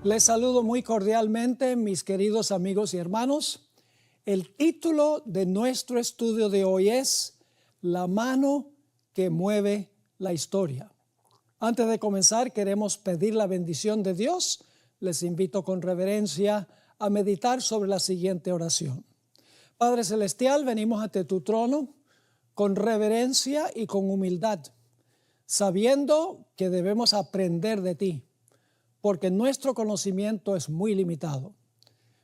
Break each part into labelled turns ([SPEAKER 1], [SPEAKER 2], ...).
[SPEAKER 1] Les saludo muy cordialmente, mis queridos amigos y hermanos. El título de nuestro estudio de hoy es La mano que mueve la historia. Antes de comenzar, queremos pedir la bendición de Dios. Les invito con reverencia a meditar sobre la siguiente oración. Padre Celestial, venimos ante tu trono con reverencia y con humildad, sabiendo que debemos aprender de ti, porque nuestro conocimiento es muy limitado.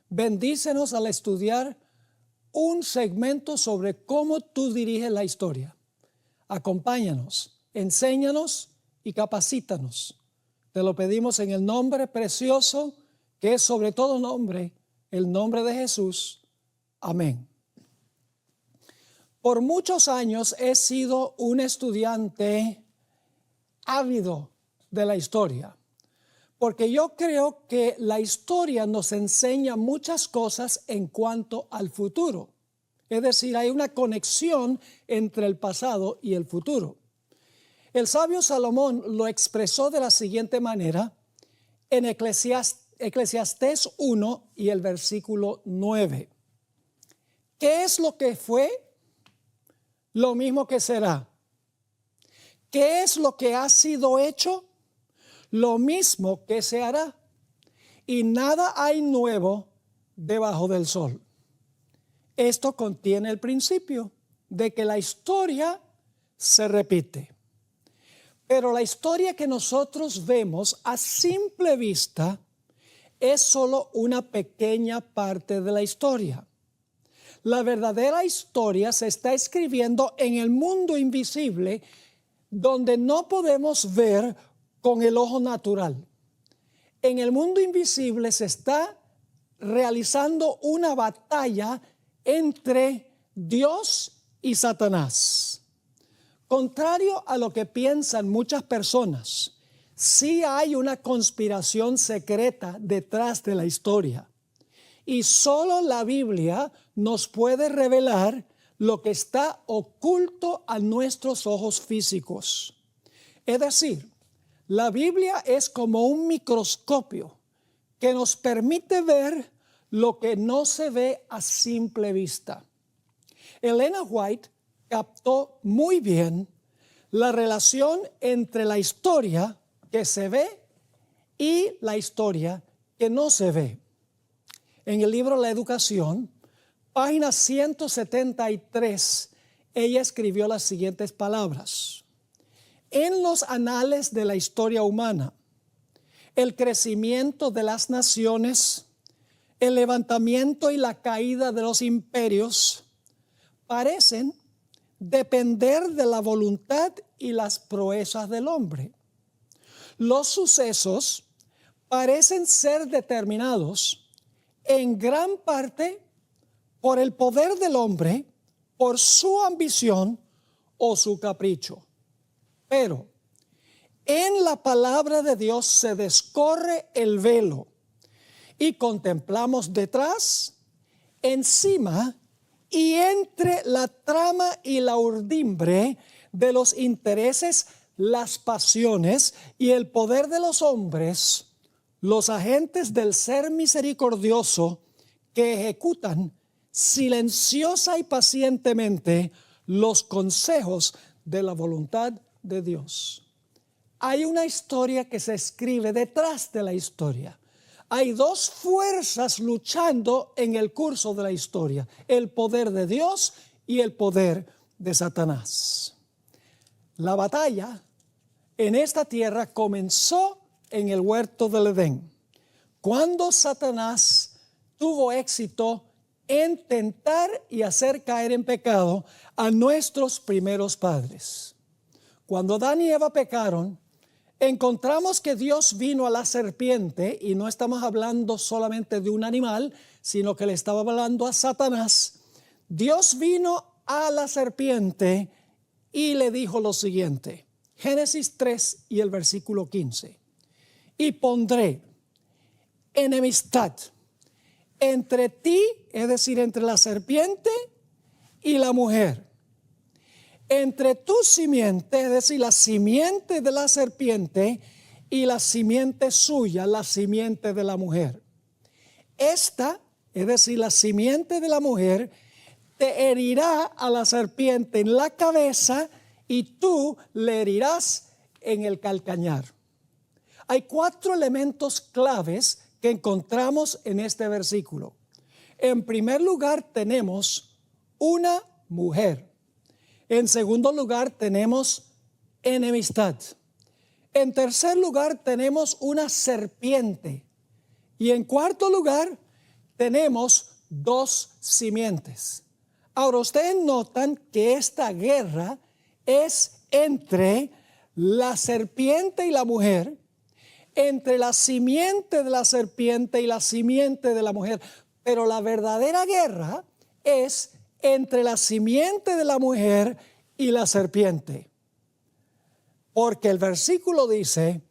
[SPEAKER 1] Bendícenos al estudiar un segmento sobre cómo tú diriges la historia. Acompáñanos, enséñanos y capacítanos. Te lo pedimos en el nombre precioso, que es sobre todo nombre, el nombre de Jesús. Amén. Por muchos años he sido un estudiante ávido de la historia, porque yo creo que la historia nos enseña muchas cosas en cuanto al futuro. Es decir, hay una conexión entre el pasado y el futuro. El sabio Salomón lo expresó de la siguiente manera en Eclesiastés 1 y el versículo 9. ¿Qué es lo que fue? Lo mismo que será. ¿Qué es lo que ha sido hecho? Lo mismo que se hará, y nada hay nuevo debajo del sol. Esto contiene el principio de que la historia se repite. Pero la historia que nosotros vemos a simple vista es solo una pequeña parte de la historia. La verdadera historia se está escribiendo en el mundo invisible, donde no podemos ver con el ojo natural. En el mundo invisible se está realizando una batalla entre Dios y Satanás. Contrario a lo que piensan muchas personas, sí hay una conspiración secreta detrás de la historia. Y solo la Biblia nos puede revelar lo que está oculto a nuestros ojos físicos. Es decir, la Biblia es como un microscopio que nos permite ver lo que no se ve a simple vista. Elena White captó muy bien la relación entre la historia que se ve y la historia que no se ve. En el libro La Educación, página 173, ella escribió las siguientes palabras. En los anales de la historia humana, el crecimiento de las naciones, el levantamiento y la caída de los imperios parecen depender de la voluntad y las proezas del hombre. Los sucesos parecen ser determinados en gran parte por el poder del hombre, por su ambición o su capricho. Pero en la palabra de Dios se descorre el velo y contemplamos detrás, encima y entre la trama y la urdimbre de los intereses, las pasiones y el poder de los hombres, los agentes del ser misericordioso que ejecutan silenciosa y pacientemente los consejos de la voluntad de Dios. Hay una historia que se escribe detrás de la historia. Hay dos fuerzas luchando en el curso de la historia: el poder de Dios y el poder de Satanás. La batalla en esta tierra comenzó en el huerto del Edén, cuando Satanás tuvo éxito en tentar y hacer caer en pecado a nuestros primeros padres. Cuando Adán y Eva pecaron, encontramos que Dios vino a la serpiente, y no estamos hablando solamente de un animal, sino que le estaba hablando a Satanás. Dios vino a la serpiente y le dijo lo siguiente, Génesis 3 y el versículo 15. Y pondré enemistad entre ti, es decir, entre la serpiente y la mujer, entre tu simiente, es decir, la simiente de la serpiente, y la simiente suya, la simiente de la mujer. Esta, es decir, la simiente de la mujer, te herirá a la serpiente en la cabeza y tú le herirás en el calcañar. Hay 4 elementos claves que encontramos en este versículo. En primer lugar tenemos una mujer. En segundo lugar tenemos enemistad. En tercer lugar tenemos una serpiente. Y en cuarto lugar tenemos 2 simientes. Ahora ustedes notan que esta guerra es entre la serpiente y la mujer, entre la simiente de la serpiente y la simiente de la mujer. Pero la verdadera guerra es entre la simiente de la mujer y la serpiente. Porque el versículo dice,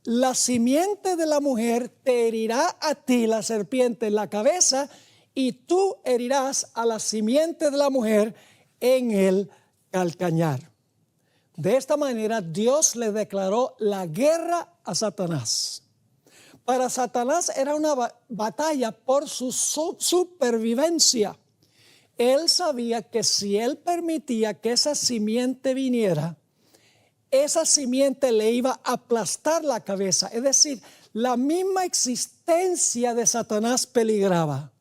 [SPEAKER 1] la simiente de la mujer te herirá a ti, la serpiente, en la cabeza, y tú herirás a la simiente de la mujer en el calcañar. De esta manera Dios le declaró la guerra a Satanás. Para Satanás era una batalla por su supervivencia. Él sabía que si él permitía que esa simiente viniera, esa simiente le iba a aplastar la cabeza. Es decir, la misma existencia de Satanás peligraba.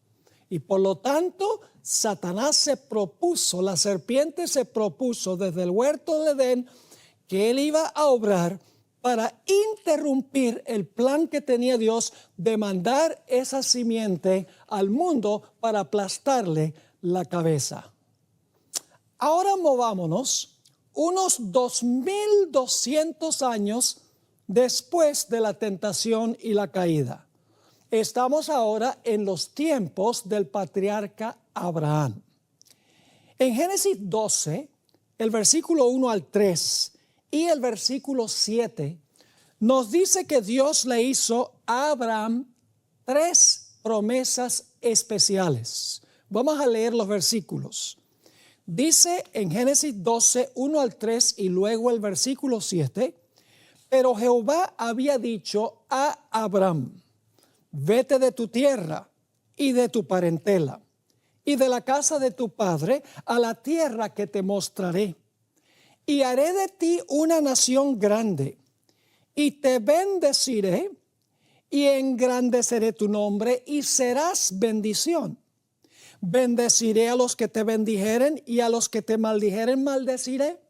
[SPEAKER 1] Y por lo tanto, Satanás se propuso, la serpiente se propuso desde el huerto de Edén que él iba a obrar para interrumpir el plan que tenía Dios de mandar esa simiente al mundo para aplastarle la cabeza. Ahora movámonos unos 2200 años después de la tentación y la caída. Estamos ahora en los tiempos del patriarca Abraham. En Génesis 12, el versículo 1 al 3 y el versículo 7, nos dice que Dios le hizo a Abraham 3 promesas especiales. Vamos a leer los versículos. Dice en Génesis 12, 1 al 3 y luego el versículo 7, pero Jehová había dicho a Abraham, vete de tu tierra y de tu parentela y de la casa de tu padre a la tierra que te mostraré. Y haré de ti una nación grande y te bendeciré y engrandeceré tu nombre y serás bendición. Bendeciré a los que te bendijeren y a los que te maldijeren maldeciré.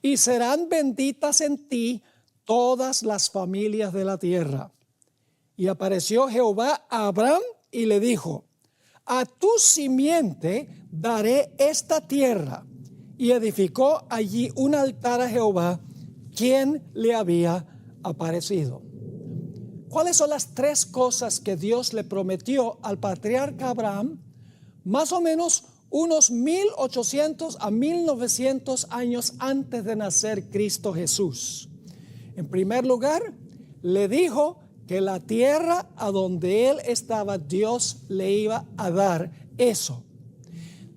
[SPEAKER 1] Y serán benditas en ti todas las familias de la tierra. Y apareció Jehová a Abraham y le dijo, a tu simiente daré esta tierra. Y edificó allí un altar a Jehová, quien le había aparecido. ¿Cuáles son las 3 cosas que Dios le prometió al patriarca Abraham? Más o menos unos 1800 a 1900 años antes de nacer Cristo Jesús. En primer lugar, le dijo que la tierra a donde él estaba, Dios le iba a dar eso.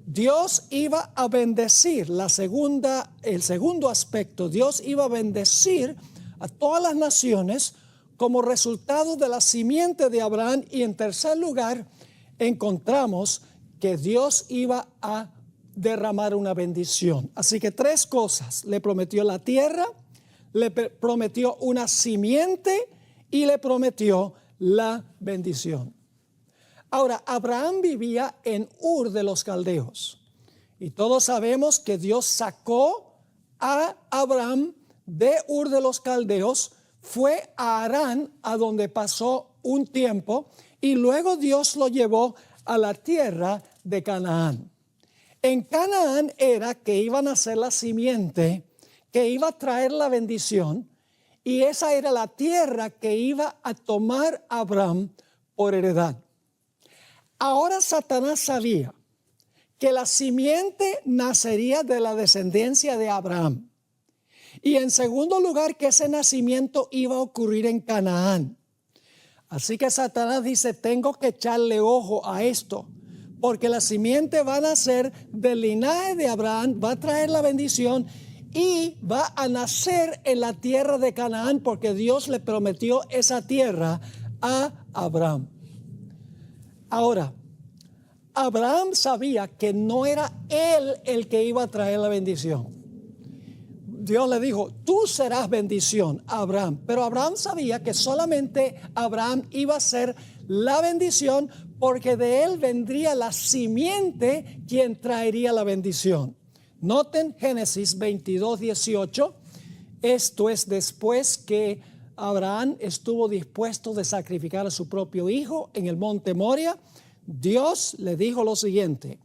[SPEAKER 1] Dios iba a bendecir el segundo aspecto. Dios iba a bendecir a todas las naciones como resultado de la simiente de Abraham. Y en tercer lugar, encontramos que Dios iba a derramar una bendición. Así que 3 cosas. Le prometió la tierra, le prometió una simiente y le prometió la bendición. Ahora, Abraham vivía en Ur de los Caldeos. Y todos sabemos que Dios sacó a Abraham de Ur de los Caldeos, fue a Harán, a donde pasó un tiempo, y luego Dios lo llevó a la tierra de Canaán. En Canaán era que iban a ser la simiente, que iba a traer la bendición, y esa era la tierra que iba a tomar Abraham por heredad. Ahora Satanás sabía que la simiente nacería de la descendencia de Abraham. Y en segundo lugar, que ese nacimiento iba a ocurrir en Canaán. Así que Satanás dice, tengo que echarle ojo a esto, porque la simiente va a nacer del linaje de Abraham, va a traer la bendición y va a nacer en la tierra de Canaán porque Dios le prometió esa tierra a Abraham. Ahora, Abraham sabía que no era él el que iba a traer la bendición. Dios le dijo, tú serás bendición a Abraham. Pero Abraham sabía que solamente Abraham iba a ser la bendición porque de él vendría la simiente quien traería la bendición. Noten Génesis 22:18. Esto es después que Abraham estuvo dispuesto de sacrificar a su propio hijo en el monte Moria. Dios le dijo lo siguiente: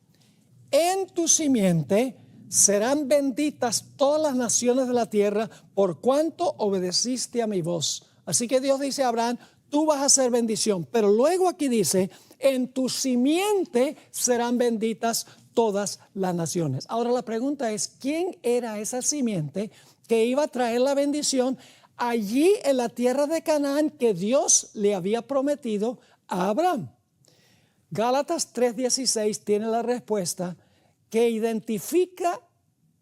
[SPEAKER 1] en tu simiente serán benditas todas las naciones de la tierra por cuanto obedeciste a mi voz. Así que Dios dice a Abraham, tú vas a ser bendición. Pero luego aquí dice, en tu simiente serán benditas todas las naciones. Ahora la pregunta es, ¿quién era esa simiente que iba a traer la bendición allí en la tierra de Canaán que Dios le había prometido a Abraham? Gálatas 3:16 tiene la respuesta que identifica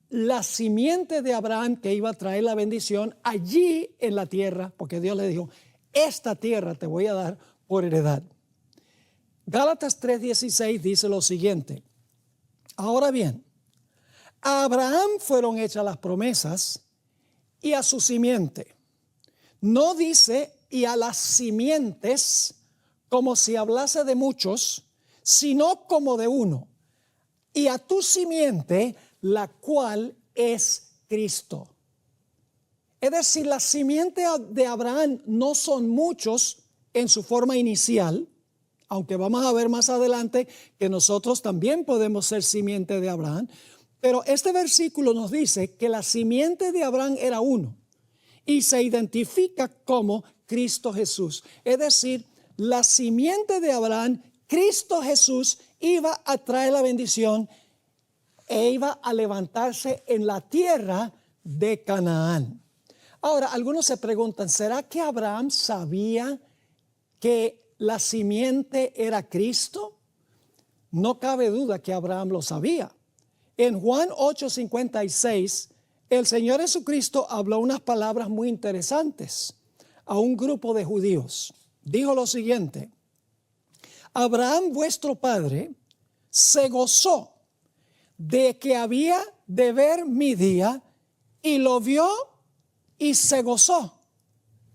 [SPEAKER 1] la simiente de Abraham que iba a traer la bendición allí en la tierra, porque Dios le dijo, esta tierra te voy a dar por heredad. Gálatas 3:16 dice lo siguiente: ahora bien, a Abraham fueron hechas las promesas y a su simiente. No dice y a las simientes como si hablase de muchos, sino como de uno. Y a tu simiente, la cual es Cristo. Es decir, la simiente de Abraham no son muchos en su forma inicial, aunque vamos a ver más adelante que nosotros también podemos ser simiente de Abraham. Pero este versículo nos dice que la simiente de Abraham era uno y se identifica como Cristo Jesús. Es decir, la simiente de Abraham, Cristo Jesús, iba a traer la bendición e iba a levantarse en la tierra de Canaán. Ahora, algunos se preguntan, ¿será que Abraham sabía que la simiente era Cristo? No cabe duda que Abraham lo sabía. En Juan 8:56, el Señor Jesucristo habló unas palabras muy interesantes a un grupo de judíos. Dijo lo siguiente: Abraham vuestro padre se gozó de que había de ver mi día y lo vio y se gozó.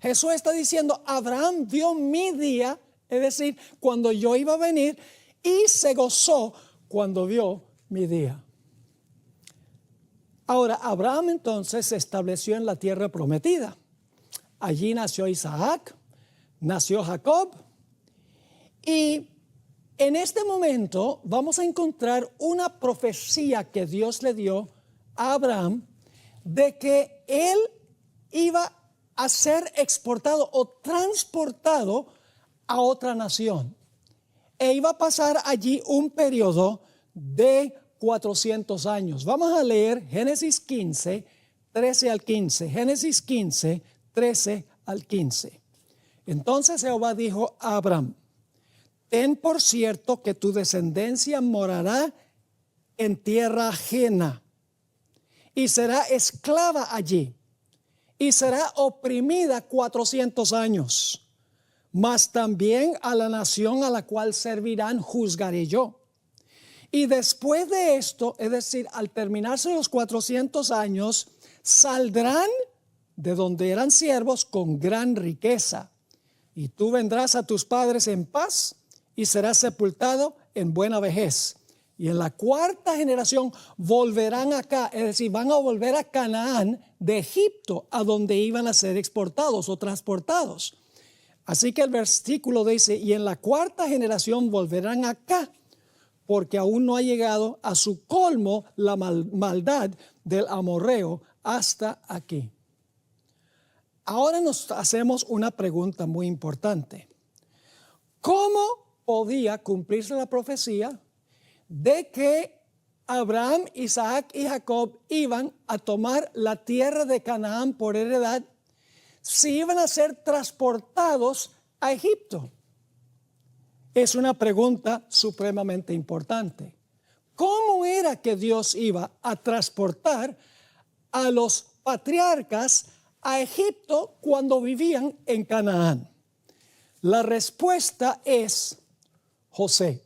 [SPEAKER 1] Jesús está diciendo, Abraham vio mi día, es decir, cuando yo iba a venir, y se gozó cuando vio mi día. Ahora, Abraham entonces se estableció en la tierra prometida. Allí nació Isaac, nació Jacob, y en este momento vamos a encontrar una profecía que Dios le dio a Abraham de que él iba a ser exportado o transportado a otra nación. E iba a pasar allí un periodo de 400 años. Vamos a leer Génesis 15, 13 al 15. Génesis 15, 13 al 15. Entonces Jehová dijo a Abraham: ten por cierto que tu descendencia morará en tierra ajena y será esclava allí y será oprimida 400 años. Mas también a la nación a la cual servirán juzgaré yo. Y después de esto, es decir, al terminarse los 400 años, saldrán de donde eran siervos con gran riqueza. Y tú vendrás a tus padres en paz y serás sepultado en buena vejez. Y en la cuarta generación volverán acá, es decir, van a volver a Canaán de Egipto, a donde iban a ser exportados o transportados. Así que el versículo dice, y en la cuarta generación volverán acá, porque aún no ha llegado a su colmo la maldad del amorreo hasta aquí. Ahora nos hacemos una pregunta muy importante. ¿Cómo podía cumplirse la profecía de que Abraham, Isaac y Jacob iban a tomar la tierra de Canaán por heredad si iban a ser transportados a Egipto? Es una pregunta supremamente importante. ¿Cómo era que Dios iba a transportar a los patriarcas a Egipto cuando vivían en Canaán? La respuesta es José.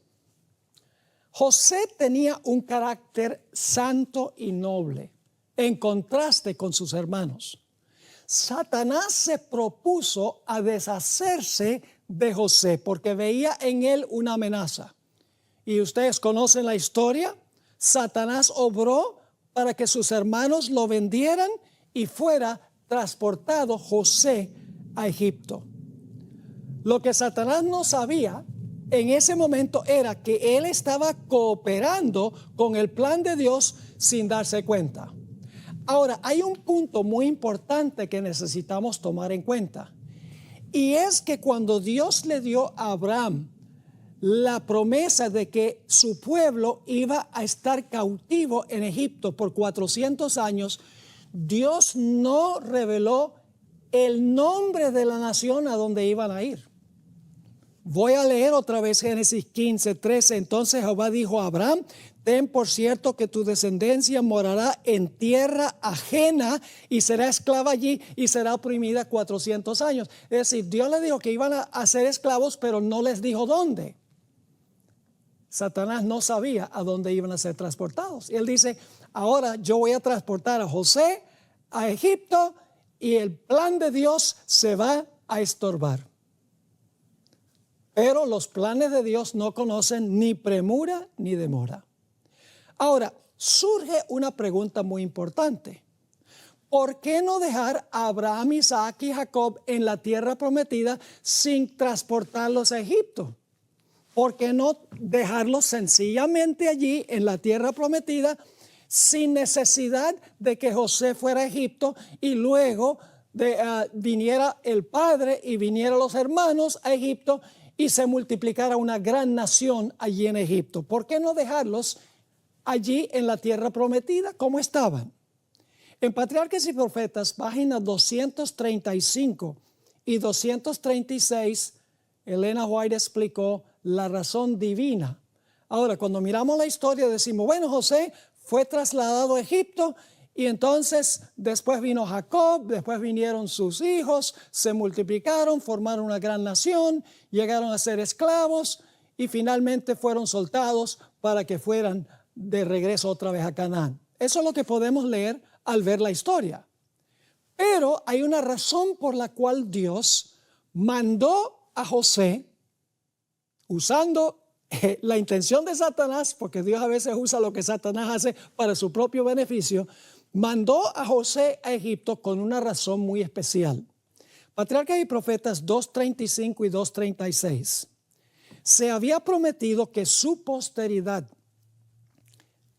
[SPEAKER 1] José tenía un carácter santo y noble, en contraste con sus hermanos. Satanás se propuso a deshacerse de José porque veía en él una amenaza. Y ustedes conocen la historia. Satanás obró para que sus hermanos lo vendieran y fuera transportado José a Egipto. Lo que Satanás no sabía en ese momento era que él estaba cooperando con el plan de Dios sin darse cuenta. Ahora, hay un punto muy importante que necesitamos tomar en cuenta. Y es que cuando Dios le dio a Abraham la promesa de que su pueblo iba a estar cautivo en Egipto por 400 años, Dios no reveló el nombre de la nación a donde iban a ir. Voy a leer otra vez Génesis 15:13. Entonces Jehová dijo a Abraham: ten por cierto que tu descendencia morará en tierra ajena y será esclava allí y será oprimida 400 años. Es decir, Dios le dijo que iban a ser esclavos, pero no les dijo dónde. Satanás no sabía a dónde iban a ser transportados. Y él dice: ahora yo voy a transportar a José a Egipto y el plan de Dios se va a estorbar. Pero los planes de Dios no conocen ni premura ni demora. Ahora, surge una pregunta muy importante. ¿Por qué no dejar a Abraham, Isaac y Jacob en la tierra prometida sin transportarlos a Egipto? ¿Por qué no dejarlos sencillamente allí en la tierra prometida sin necesidad de que José fuera a Egipto y luego viniera el padre y vinieran los hermanos a Egipto y se multiplicara una gran nación allí en Egipto? ¿Por qué no dejarlos allí en la tierra prometida como estaban? En Patriarcas y Profetas, páginas 235 y 236, Elena White explicó la razón divina. Ahora, cuando miramos la historia decimos, bueno, José fue trasladado a Egipto y entonces después vino Jacob, después vinieron sus hijos, se multiplicaron, formaron una gran nación, llegaron a ser esclavos y finalmente fueron soltados para que fueran de regreso otra vez a Canaán. Eso es lo que podemos leer al ver la historia. Pero hay una razón por la cual Dios mandó a José, usando la intención de Satanás, porque Dios a veces usa lo que Satanás hace para su propio beneficio, mandó a José a Egipto con una razón muy especial. Patriarcas y Profetas 2:35 y 2:36. Se había prometido que su posteridad,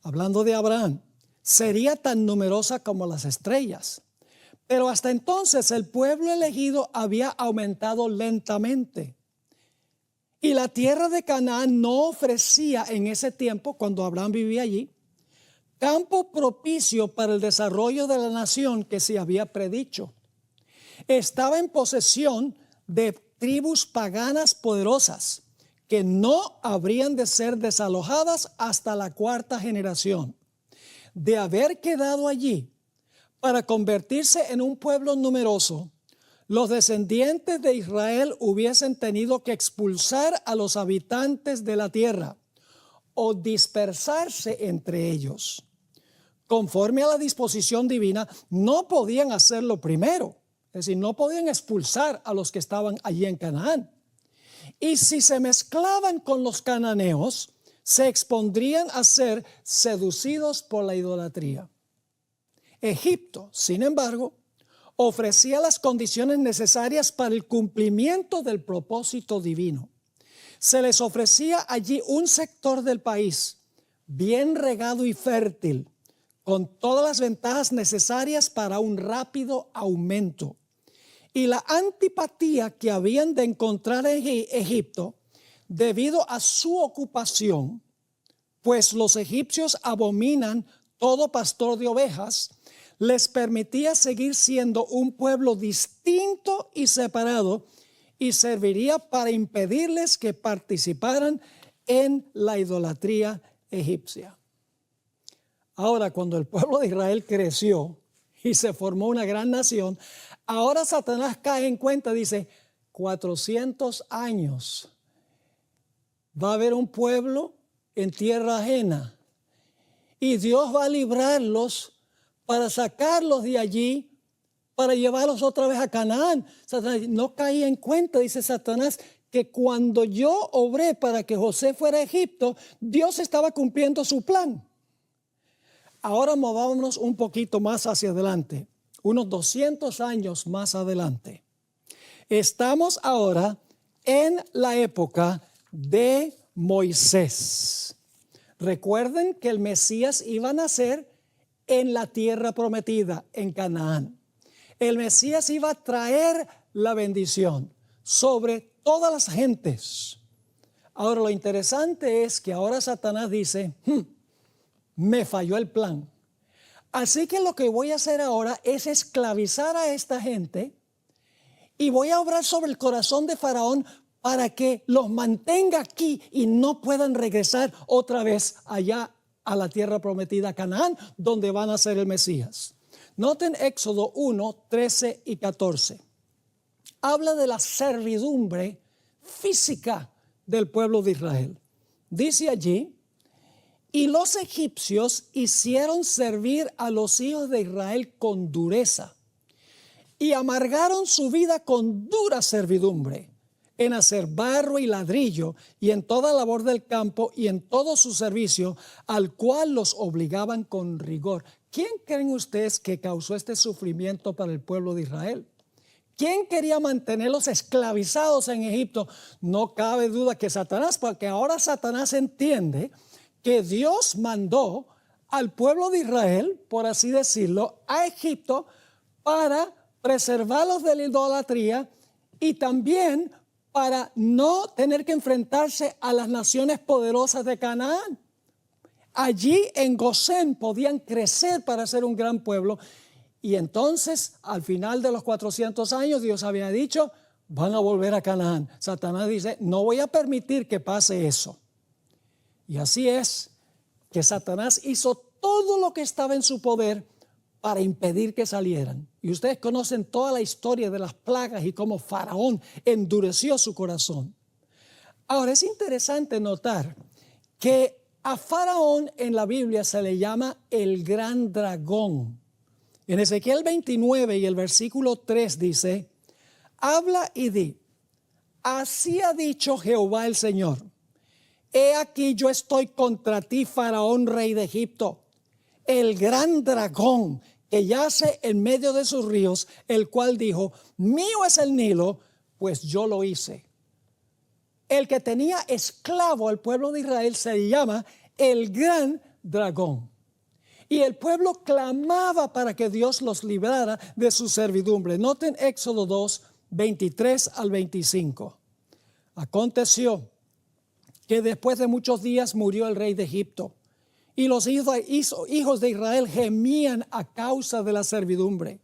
[SPEAKER 1] hablando de Abraham, sería tan numerosa como las estrellas. Pero hasta entonces el pueblo elegido había aumentado lentamente. Y la tierra de Canaán no ofrecía en ese tiempo, cuando Abraham vivía allí, campo propicio para el desarrollo de la nación que se había predicho. Estaba en posesión de tribus paganas poderosas que no habrían de ser desalojadas hasta la cuarta generación. De haber quedado allí para convertirse en un pueblo numeroso, los descendientes de Israel hubiesen tenido que expulsar a los habitantes de la tierra o dispersarse entre ellos. Conforme a la disposición divina, no podían hacerlo primero, es decir, no podían expulsar a los que estaban allí en Canaán. Y si se mezclaban con los cananeos, se expondrían a ser seducidos por la idolatría. Egipto, sin embargo, ofrecía las condiciones necesarias para el cumplimiento del propósito divino. Se les ofrecía allí un sector del país bien regado y fértil, con todas las ventajas necesarias para un rápido aumento. Y la antipatía que habían de encontrar en Egipto debido a su ocupación, pues los egipcios abominan todo pastor de ovejas, les permitía seguir siendo un pueblo distinto y separado y serviría para impedirles que participaran en la idolatría egipcia. Ahora, cuando el pueblo de Israel creció, y se formó una gran nación. Ahora Satanás cae en cuenta, dice, 400 años. Va a haber un pueblo en tierra ajena y Dios va a librarlos para sacarlos de allí, para llevarlos otra vez a Canaán. Satanás no caía en cuenta, dice Satanás, que cuando yo obré para que José fuera a Egipto, Dios estaba cumpliendo su plan. Ahora movámonos un poquito más hacia adelante, unos 200 años más adelante. Estamos ahora en la época de Moisés. Recuerden que el Mesías iba a nacer en la tierra prometida, en Canaán. El Mesías iba a traer la bendición sobre todas las gentes. Ahora lo interesante es que ahora Satanás dice, me falló el plan. Así que lo que voy a hacer ahora es esclavizar a esta gente y voy a obrar sobre el corazón de Faraón para que los mantenga aquí y no puedan regresar otra vez allá a la tierra prometida, Canaán, donde van a ser el Mesías. Noten Éxodo 1, 13 y 14. Habla de la servidumbre física del pueblo de Israel. Dice allí, y los egipcios hicieron servir a los hijos de Israel con dureza y amargaron su vida con dura servidumbre en hacer barro y ladrillo y en toda labor del campo y en todo su servicio, al cual los obligaban con rigor. ¿Quién creen ustedes que causó este sufrimiento para el pueblo de Israel? ¿Quién quería mantenerlos esclavizados en Egipto? No cabe duda que Satanás, porque ahora Satanás entiende que Dios mandó al pueblo de Israel, por así decirlo, a Egipto para preservarlos de la idolatría y también para no tener que enfrentarse a las naciones poderosas de Canaán. Allí en Gosén podían crecer para ser un gran pueblo. Y entonces, al final de los 400 años, Dios había dicho, van a volver a Canaán. Satanás dice, no voy a permitir que pase eso. Y así es que Satanás hizo todo lo que estaba en su poder para impedir que salieran. Y ustedes conocen toda la historia de las plagas y cómo Faraón endureció su corazón. Ahora, es interesante notar que a Faraón en la Biblia se le llama el gran dragón. En Ezequiel 29 y el versículo 3 dice, habla y di, así ha dicho Jehová el Señor, he aquí yo estoy contra ti, Faraón, rey de Egipto, el gran dragón que yace en medio de sus ríos, el cual dijo, mío es el Nilo, pues yo lo hice. El que tenía esclavo al pueblo de Israel se llama el gran dragón. Y el pueblo clamaba para que Dios los librara de su servidumbre. Noten Éxodo 2, 23 al 25. Aconteció que después de muchos días murió el rey de Egipto, y los hijos de Israel gemían a causa de la servidumbre,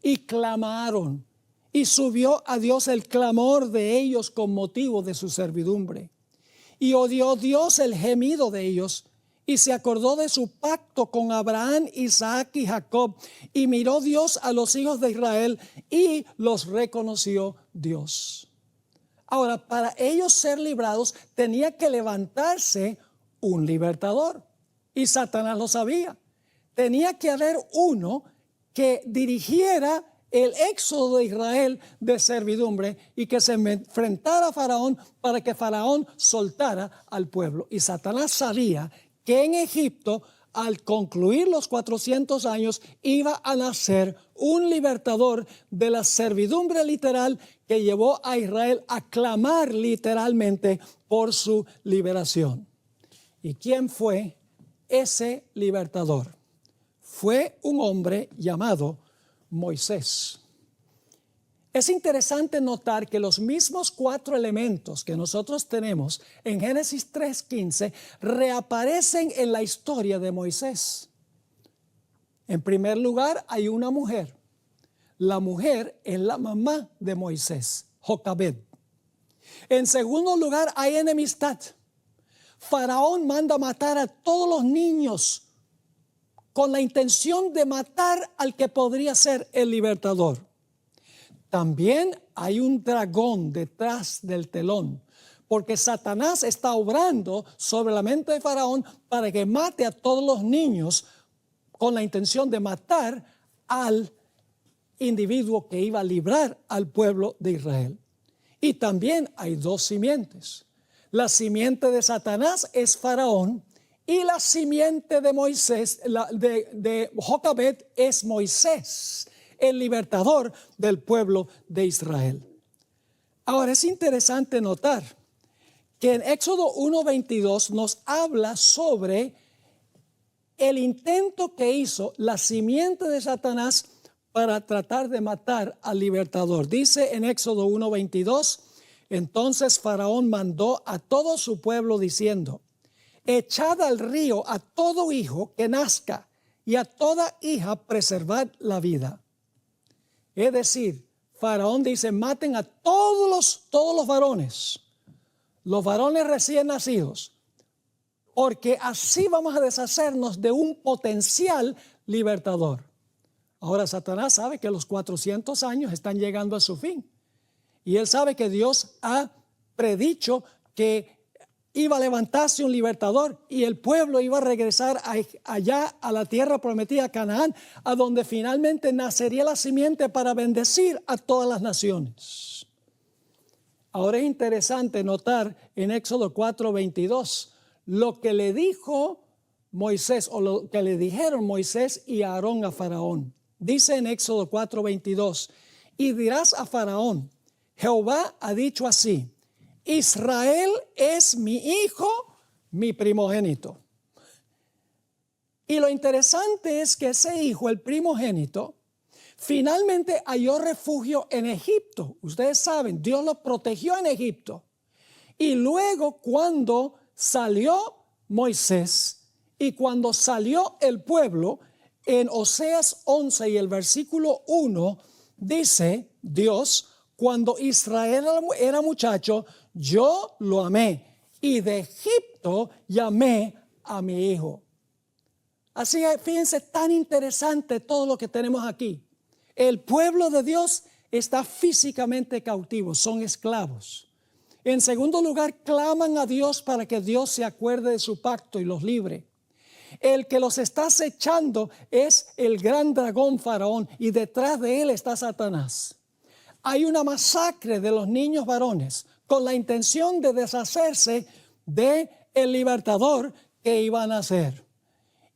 [SPEAKER 1] y clamaron, y subió a Dios el clamor de ellos con motivo de su servidumbre. Y oyó Dios el gemido de ellos, y se acordó de su pacto con Abraham, Isaac y Jacob, y miró Dios a los hijos de Israel, y los reconoció Dios. Ahora, para ellos ser librados, tenía que levantarse un libertador. Y Satanás lo sabía. Tenía que haber uno que dirigiera el éxodo de Israel de servidumbre y que se enfrentara a Faraón para que Faraón soltara al pueblo. Y Satanás sabía que en Egipto, al concluir los 400 años, iba a nacer un libertador de la servidumbre literal que llevó a Israel a clamar literalmente por su liberación. ¿Y quién fue ese libertador? Fue un hombre llamado Moisés. Es interesante notar que los mismos 4 elementos que nosotros tenemos en Génesis 3:15 reaparecen en la historia de Moisés. En primer lugar, hay una mujer. La mujer es la mamá de Moisés, Jocabed. En segundo lugar, hay enemistad. Faraón manda matar a todos los niños con la intención de matar al que podría ser el libertador. También hay un dragón detrás del telón, porque Satanás está obrando sobre la mente de Faraón para que mate a todos los niños con la intención de matar al individuo que iba a librar al pueblo de Israel. Y también hay dos simientes. La simiente de Satanás es Faraón y la simiente de Moisés, de Jocabed, es Moisés, el libertador del pueblo de Israel. Ahora es interesante notar que en Éxodo 1:22 nos habla sobre el intento que hizo la simiente de Satanás para tratar de matar al libertador. Dice en Éxodo 1:22, entonces Faraón mandó a todo su pueblo diciendo, echad al río a todo hijo que nazca y a toda hija preservad la vida. Es decir, Faraón dice, maten a todos los varones recién nacidos, porque así vamos a deshacernos de un potencial libertador. Ahora Satanás sabe que los 400 años están llegando a su fin. Y él sabe que Dios ha predicho que iba a levantarse un libertador y el pueblo iba a regresar allá a la tierra prometida, Canaán, a donde finalmente nacería la simiente para bendecir a todas las naciones. Ahora es interesante notar en Éxodo 4:22 lo que le dijo Moisés, o lo que le dijeron Moisés y Aarón a Faraón. Dice en Éxodo 4:22, y dirás a Faraón, Jehová ha dicho así, Israel es mi hijo, mi primogénito. Y lo interesante es que ese hijo, el primogénito, finalmente halló refugio en Egipto. Ustedes saben, Dios lo protegió en Egipto. Y luego cuando salió Moisés y cuando salió el pueblo, en Oseas 11 y el versículo 1, dice Dios, cuando Israel era muchacho, yo lo amé y de Egipto llamé a mi hijo. Así, fíjense, tan interesante todo lo que tenemos aquí. El pueblo de Dios está físicamente cautivo, son esclavos. En segundo lugar, claman a Dios para que Dios se acuerde de su pacto y los libre. El que los está acechando es el gran dragón Faraón y detrás de él está Satanás. Hay una masacre de los niños varones con la intención de deshacerse de el libertador que iba a nacer.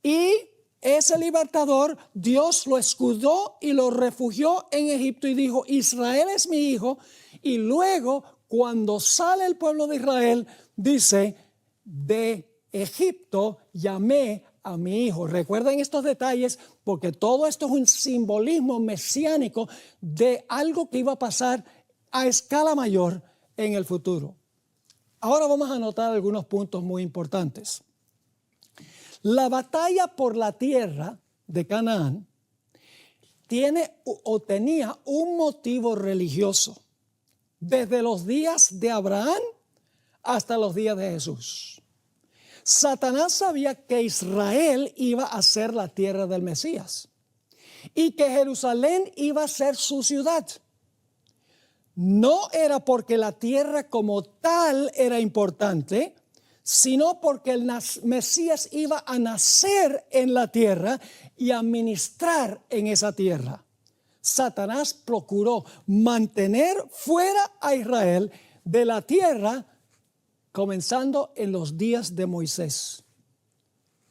[SPEAKER 1] Y ese libertador, Dios lo escudó y lo refugió en Egipto y dijo, Israel es mi hijo. Y luego, cuando sale el pueblo de Israel, dice, de Egipto llamé a mi hijo. Recuerden estos detalles porque todo esto es un simbolismo mesiánico de algo que iba a pasar a escala mayor en el futuro. Ahora vamos a anotar algunos puntos muy importantes. La batalla por la tierra de Canaán tenía un motivo religioso desde los días de Abraham hasta los días de Jesús. Satanás sabía que Israel iba a ser la tierra del Mesías y que Jerusalén iba a ser su ciudad. No era porque la tierra como tal era importante, sino porque el Mesías iba a nacer en la tierra y a ministrar en esa tierra. Satanás procuró mantener fuera a Israel de la tierra, comenzando en los días de Moisés.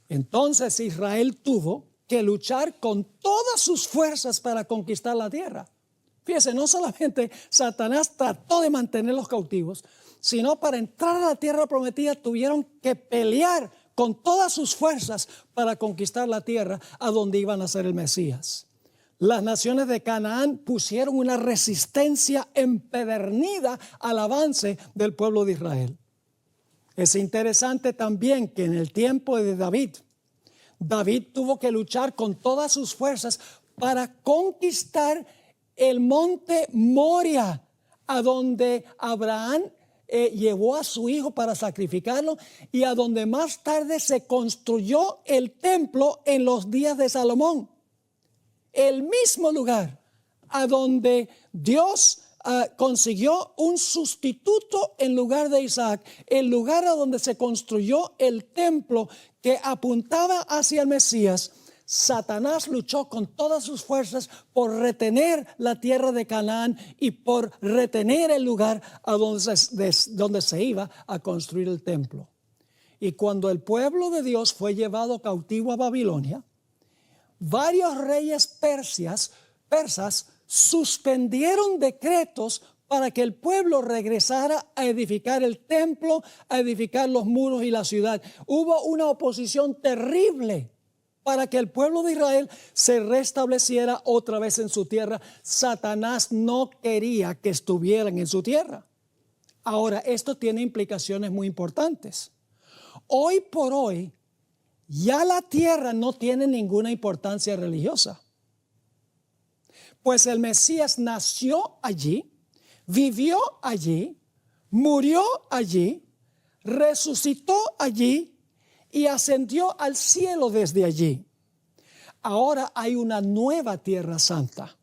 [SPEAKER 1] Entonces Israel tuvo que luchar con todas sus fuerzas para conquistar la tierra. Fíjense, no solamente Satanás trató de mantenerlos cautivos, sino para entrar a la tierra prometida tuvieron que pelear con todas sus fuerzas para conquistar la tierra a donde iban a ser el Mesías. Las naciones de Canaán pusieron una resistencia empedernida al avance del pueblo de Israel. Es interesante también que en el tiempo de David tuvo que luchar con todas sus fuerzas para conquistar el monte Moria, a donde Abraham llevó a su hijo para sacrificarlo y a donde más tarde se construyó el templo en los días de Salomón. El mismo lugar a donde Dios consiguió un sustituto en lugar de Isaac, el lugar a donde se construyó el templo que apuntaba hacia el Mesías. Satanás luchó con todas sus fuerzas por retener la tierra de Canaán y por retener el lugar a donde se iba a construir el templo. Y cuando el pueblo de Dios fue llevado cautivo a Babilonia, varios reyes persas suspendieron decretos para que el pueblo regresara a edificar el templo, a edificar los muros y la ciudad. Hubo una oposición terrible para que el pueblo de Israel se restableciera otra vez en su tierra. Satanás no quería que estuvieran en su tierra. Ahora, esto tiene implicaciones muy importantes. Hoy por hoy, ya la tierra no tiene ninguna importancia religiosa. Pues el Mesías nació allí, vivió allí, murió allí, resucitó allí y ascendió al cielo desde allí. Ahora hay una nueva tierra santa.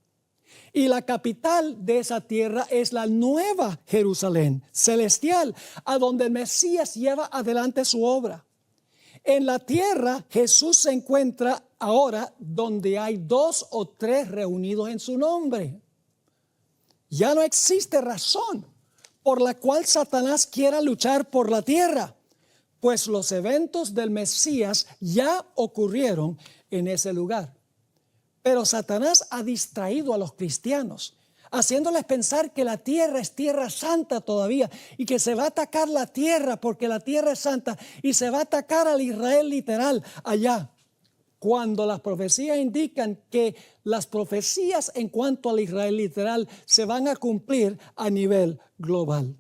[SPEAKER 1] Y la capital de esa tierra es la nueva Jerusalén celestial, a donde el Mesías lleva adelante su obra. En la tierra Jesús se encuentra ahora donde hay 2 o 3 reunidos en su nombre. Ya no existe razón por la cual Satanás quiera luchar por la tierra, pues los eventos del Mesías ya ocurrieron en ese lugar. Pero Satanás ha distraído a los cristianos, haciéndoles pensar que la tierra es tierra santa todavía y que se va a atacar la tierra porque la tierra es santa y se va a atacar al Israel literal allá. Cuando las profecías indican que las profecías en cuanto al Israel literal se van a cumplir a nivel global.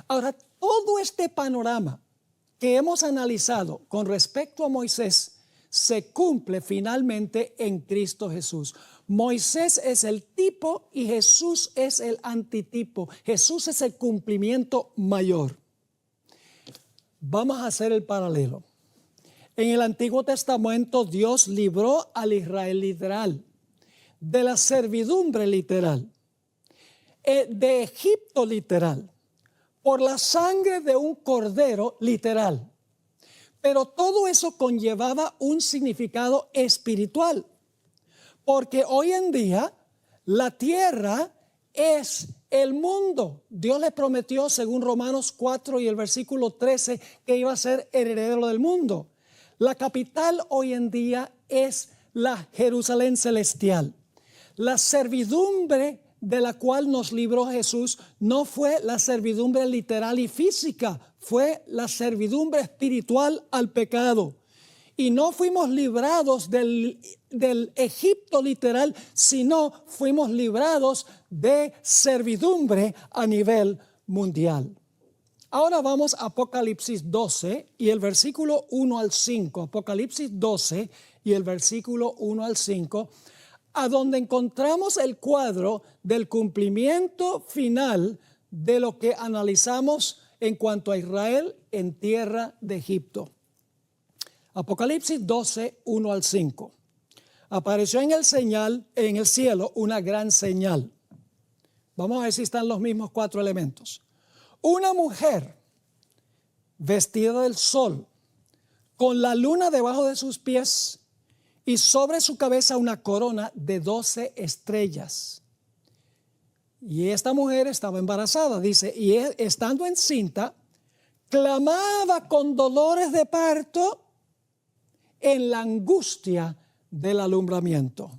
[SPEAKER 1] Ahora, todo este panorama que hemos analizado con respecto a Moisés se cumple finalmente en Cristo Jesús. Moisés es el tipo y Jesús es el antitipo. Jesús es el cumplimiento mayor. Vamos a hacer el paralelo. En el Antiguo Testamento Dios libró al Israel literal de la servidumbre literal, de Egipto literal, por la sangre de un cordero literal. Pero todo eso conllevaba un significado espiritual, porque hoy en día la tierra es el mundo. Dios le prometió, según Romanos 4 y el versículo 13, que iba a ser heredero del mundo. La capital hoy en día es la Jerusalén celestial. La servidumbre de la cual nos libró Jesús no fue la servidumbre literal y física, fue la servidumbre espiritual al pecado. Y no fuimos librados del Egipto literal, sino fuimos librados de servidumbre a nivel mundial. Ahora vamos a Apocalipsis 12 y el versículo 1 al 5. Apocalipsis 12 y el versículo 1 al 5, a donde encontramos el cuadro del cumplimiento final de lo que analizamos en cuanto a Israel en tierra de Egipto. Apocalipsis 12, 1 al 5. Apareció en el cielo una gran señal. Vamos a ver si están los mismos 4 elementos. Una mujer vestida del sol, con la luna debajo de sus pies y sobre su cabeza una corona de 12 estrellas. Y esta mujer estaba embarazada, dice, y estando encinta, clamaba con dolores de parto en la angustia del alumbramiento.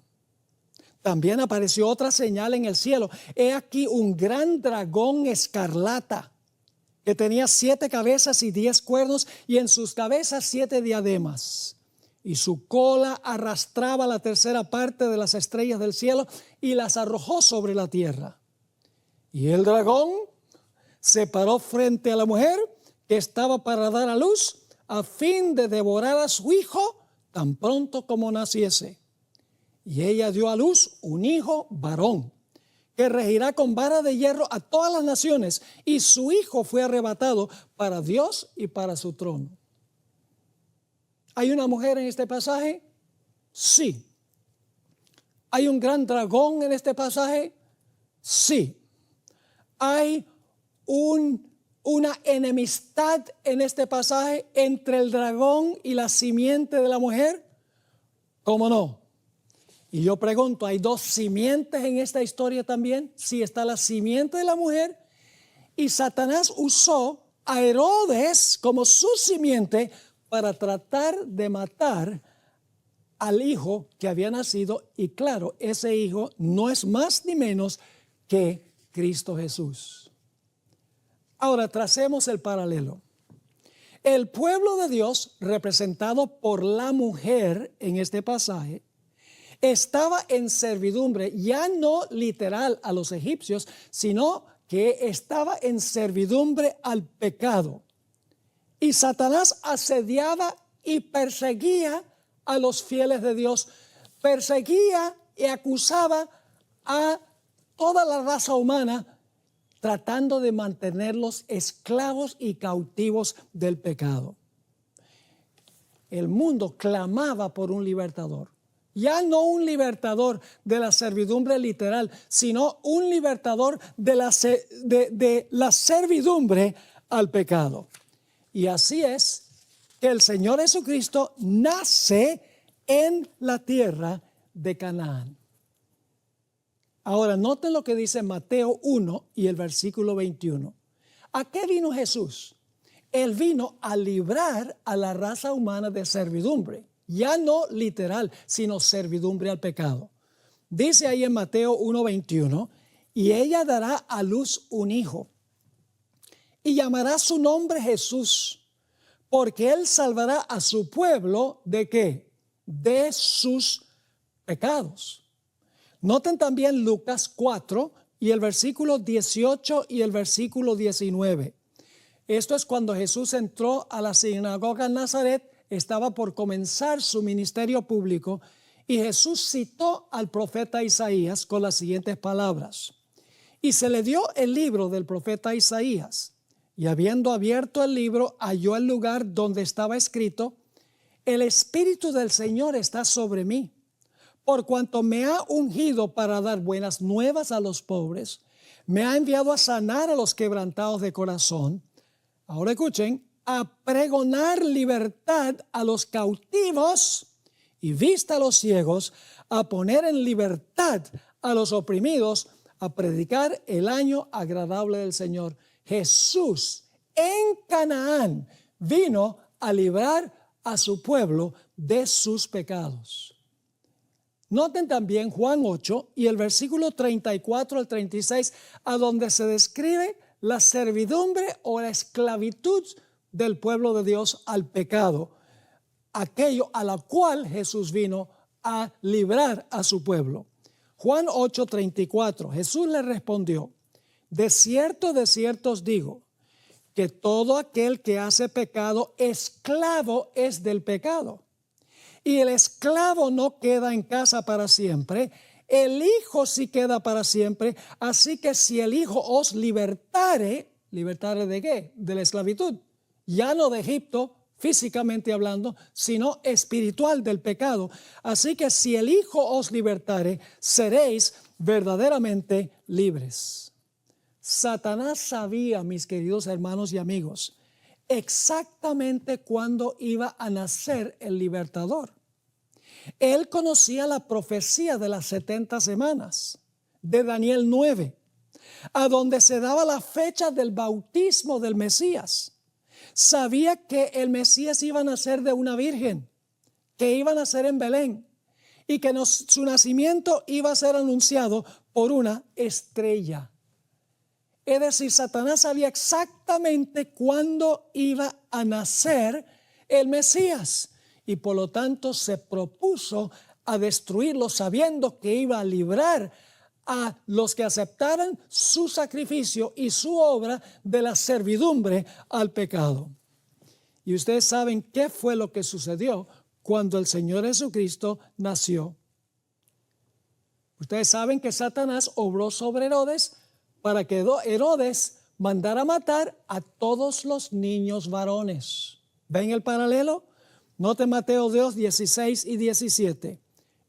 [SPEAKER 1] También apareció otra señal en el cielo. He aquí un gran dragón escarlata que tenía 7 cabezas y 10 cuernos y en sus cabezas 7 diademas. Y su cola arrastraba la tercera parte de las estrellas del cielo y las arrojó sobre la tierra. Y el dragón se paró frente a la mujer que estaba para dar a luz a fin de devorar a su hijo tan pronto como naciese. Y ella dio a luz un hijo varón, que regirá con vara de hierro a todas las naciones, y su hijo fue arrebatado para Dios y para su trono. ¿Hay una mujer en este pasaje? Sí. ¿Hay un gran dragón en este pasaje? Sí. ¿Hay una enemistad en este pasaje entre el dragón y la simiente de la mujer? ¿Cómo no? Y yo pregunto, ¿hay dos simientes en esta historia también? Sí, está la simiente de la mujer, y Satanás usó a Herodes como su simiente para tratar de matar al hijo que había nacido. Y claro, ese hijo no es más ni menos que Cristo Jesús. Ahora tracemos el paralelo. El pueblo de Dios, representado por la mujer en este pasaje, estaba en servidumbre, ya no literal a los egipcios, sino que estaba en servidumbre al pecado. Y Satanás asediaba y perseguía a los fieles de Dios, perseguía y acusaba a toda la raza humana, tratando de mantenerlos esclavos y cautivos del pecado. El mundo clamaba por un libertador. Ya no un libertador de la servidumbre literal, sino un libertador de la servidumbre al pecado. Y así es que el Señor Jesucristo nace en la tierra de Canaán. Ahora, noten lo que dice Mateo 1 y el versículo 21. ¿A qué vino Jesús? Él vino a librar a la raza humana de servidumbre. Ya no literal, sino servidumbre al pecado. Dice ahí en Mateo 1:21, y ella dará a luz un hijo, y llamará su nombre Jesús, porque él salvará a su pueblo ¿de qué? De sus pecados. Noten también Lucas 4 y el versículo 18 y el versículo 19. Esto es cuando Jesús entró a la sinagoga en Nazaret. Estaba por comenzar su ministerio público, y Jesús citó al profeta Isaías con las siguientes palabras. Y se le dio el libro del profeta Isaías, y habiendo abierto el libro, halló el lugar donde estaba escrito: el Espíritu del Señor está sobre mí, por cuanto me ha ungido para dar buenas nuevas a los pobres, me ha enviado a sanar a los quebrantados de corazón. Ahora escuchen, a pregonar libertad a los cautivos y vista a los ciegos, a poner en libertad a los oprimidos, a predicar el año agradable del Señor. Jesús en Canaán vino a librar a su pueblo de sus pecados. Noten también Juan 8 y el versículo 34 al 36, a donde se describe la servidumbre o la esclavitud del pueblo de Dios al pecado, aquello a la cual Jesús vino a librar a su pueblo. Juan 8:34, Jesús le respondió: de cierto os digo, que todo aquel que hace pecado, esclavo es del pecado. Y el esclavo no queda en casa para siempre, el Hijo sí queda para siempre. Así que si el Hijo os libertare, ¿libertare de qué? De la esclavitud. Ya no de Egipto, físicamente hablando, sino espiritual del pecado. Así que si el Hijo os libertare, seréis verdaderamente libres. Satanás sabía, mis queridos hermanos y amigos, exactamente cuándo iba a nacer el libertador. Él conocía la profecía de las 70 semanas de Daniel 9, a donde se daba la fecha del bautismo del Mesías. Sabía que el Mesías iba a nacer de una virgen, que iba a nacer en Belén, y que su nacimiento iba a ser anunciado por una estrella. Es decir, Satanás sabía exactamente cuándo iba a nacer el Mesías, y por lo tanto se propuso a destruirlo, sabiendo que iba a librar a los que aceptaran su sacrificio y su obra de la servidumbre al pecado. Y ustedes saben qué fue lo que sucedió cuando el Señor Jesucristo nació. Ustedes saben que Satanás obró sobre Herodes para que Herodes mandara matar a todos los niños varones. ¿Ven el paralelo? Note Mateo 2, 16 y 17.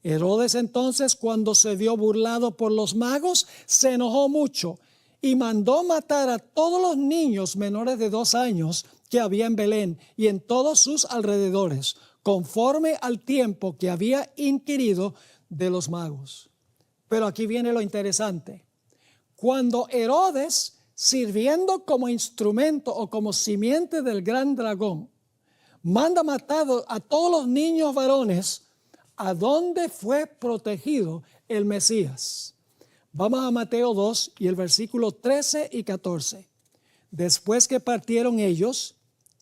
[SPEAKER 1] Herodes entonces, cuando se vio burlado por los magos, se enojó mucho y mandó matar a todos los niños menores de 2 años que había en Belén y en todos sus alrededores, conforme al tiempo que había inquirido de los magos. Pero aquí viene lo interesante. Cuando Herodes, sirviendo como instrumento o como simiente del gran dragón, manda matar a todos los niños varones, ¿a dónde fue protegido el Mesías? Vamos a Mateo 2 y el versículo 13 y 14. Después que partieron ellos,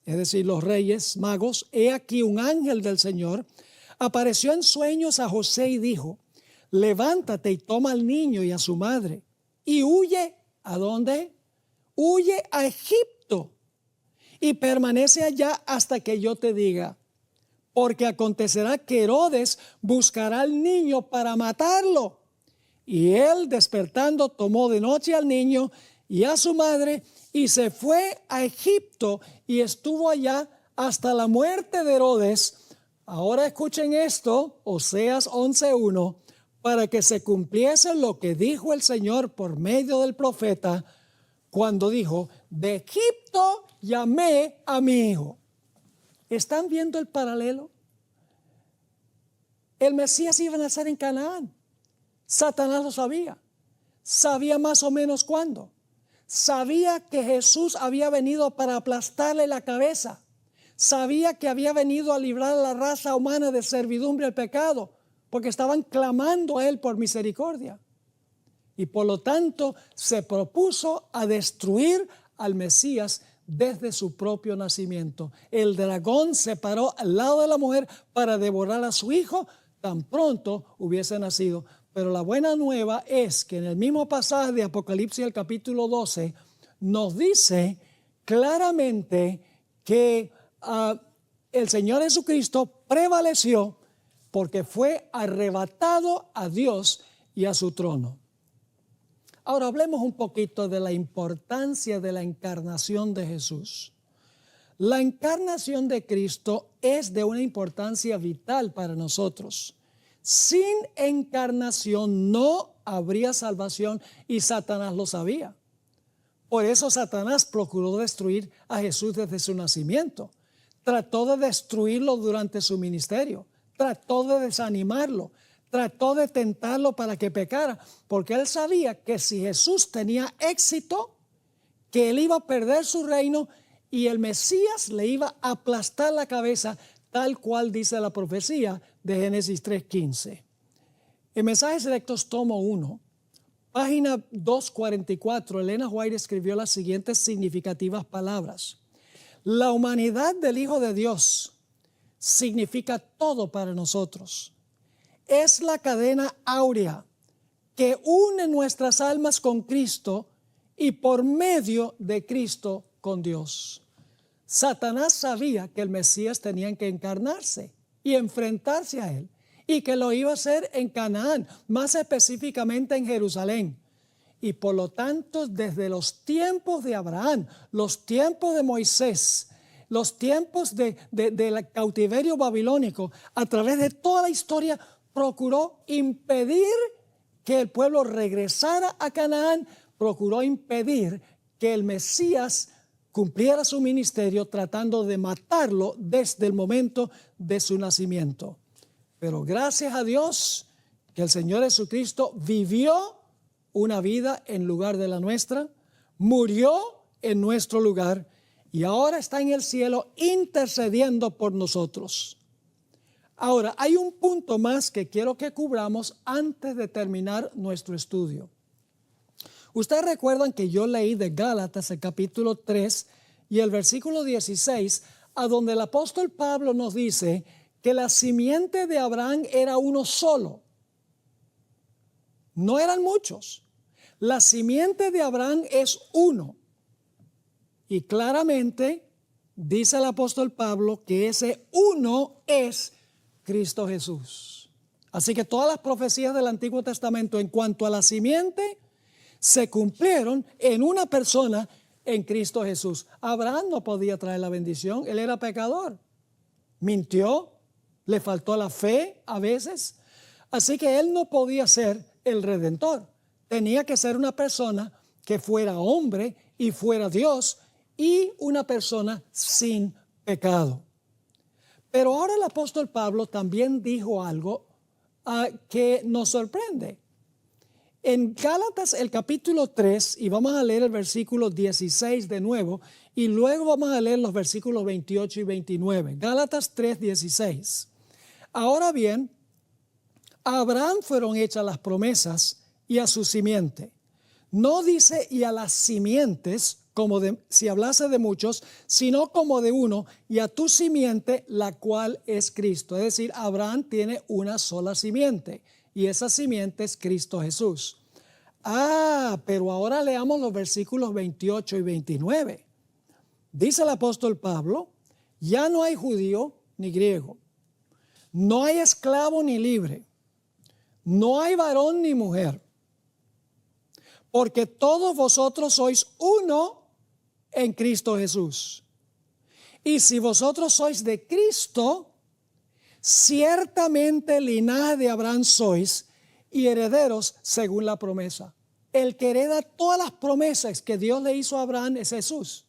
[SPEAKER 1] es decir, los reyes magos, he aquí un ángel del Señor apareció en sueños a José y dijo: levántate y toma al niño y a su madre y huye. ¿A dónde? Huye a Egipto y permanece allá hasta que yo te diga, porque acontecerá que Herodes buscará al niño para matarlo. Y él, despertando, tomó de noche al niño y a su madre y se fue a Egipto y estuvo allá hasta la muerte de Herodes. Ahora escuchen esto, Oseas 11:1, para que se cumpliese lo que dijo el Señor por medio del profeta, cuando dijo: de Egipto llamé a mi hijo. ¿Están viendo el paralelo? El Mesías iba a nacer en Canaán. Satanás lo sabía. Sabía más o menos cuándo. Sabía que Jesús había venido para aplastarle la cabeza. Sabía que había venido a librar a la raza humana de servidumbre al pecado, porque estaban clamando a él por misericordia. Y por lo tanto se propuso a destruir al Mesías desde su propio nacimiento. El dragón se paró al lado de la mujer para devorar a su hijo tan pronto hubiese nacido. Pero la buena nueva es que en el mismo pasaje de Apocalipsis, el capítulo 12, nos dice claramente que el Señor Jesucristo prevaleció porque fue arrebatado a Dios y a su trono. Ahora hablemos un poquito de la importancia de la encarnación de Jesús. La encarnación de Cristo es de una importancia vital para nosotros. Sin encarnación no habría salvación y Satanás lo sabía. Por eso Satanás procuró destruir a Jesús desde su nacimiento. Trató de destruirlo durante su ministerio. Trató de desanimarlo. Trató de tentarlo para que pecara. Porque él sabía que si Jesús tenía éxito, que él iba a perder su reino y el Mesías le iba a aplastar la cabeza, tal cual dice la profecía de Génesis 3:15. En Mensajes Selectos, tomo 1, página 244, Elena White escribió las siguientes significativas palabras. La humanidad del Hijo de Dios significa todo para nosotros. Es la cadena áurea que une nuestras almas con Cristo y por medio de Cristo con Dios. Satanás sabía que el Mesías tenía que encarnarse y enfrentarse a él, y que lo iba a hacer en Canaán, más específicamente en Jerusalén. Y por lo tanto, desde los tiempos de Abraham, los tiempos de Moisés, los tiempos del cautiverio babilónico, a través de toda la historia, procuró impedir que el pueblo regresara a Canaán, procuró impedir que el Mesías cumpliera su ministerio, tratando de matarlo desde el momento de su nacimiento. Pero gracias a Dios que el Señor Jesucristo vivió una vida en lugar de la nuestra, murió en nuestro lugar y ahora está en el cielo intercediendo por nosotros. Ahora, hay un punto más que quiero que cubramos antes de terminar nuestro estudio. Ustedes recuerdan que yo leí de Gálatas el capítulo 3 y el versículo 16, a donde el apóstol Pablo nos dice que la simiente de Abraham era uno solo. No eran muchos. La simiente de Abraham es uno. Y claramente dice el apóstol Pablo que ese uno es Cristo Jesús. Así que todas las profecías del Antiguo Testamento en cuanto a la simiente se cumplieron en una persona, en Cristo Jesús. Abraham no podía traer la bendición, él era pecador. Mintió, le faltó la fe a veces. Así que él no podía ser el redentor. Tenía que ser una persona que fuera hombre y fuera Dios y una persona sin pecado. Pero ahora el apóstol Pablo también dijo algo que nos sorprende. En Gálatas el capítulo 3, y vamos a leer el versículo 16 de nuevo, y luego vamos a leer los versículos 28 y 29. Gálatas 3, 16. Ahora bien, a Abraham fueron hechas las promesas y a su simiente. No dice y a las simientes, como si hablase de muchos, sino como de uno, y a tu simiente, la cual es Cristo. Es decir, Abraham tiene una sola simiente, y esa simiente es Cristo Jesús. Pero ahora leamos los versículos 28 y 29. Dice el apóstol Pablo, ya no hay judío ni griego, no hay esclavo ni libre, no hay varón ni mujer, porque todos vosotros sois uno en Cristo Jesús. Y si vosotros sois de Cristo, ciertamente linaje de Abraham sois y herederos según la promesa. El que hereda todas las promesas que Dios le hizo a Abraham es Jesús.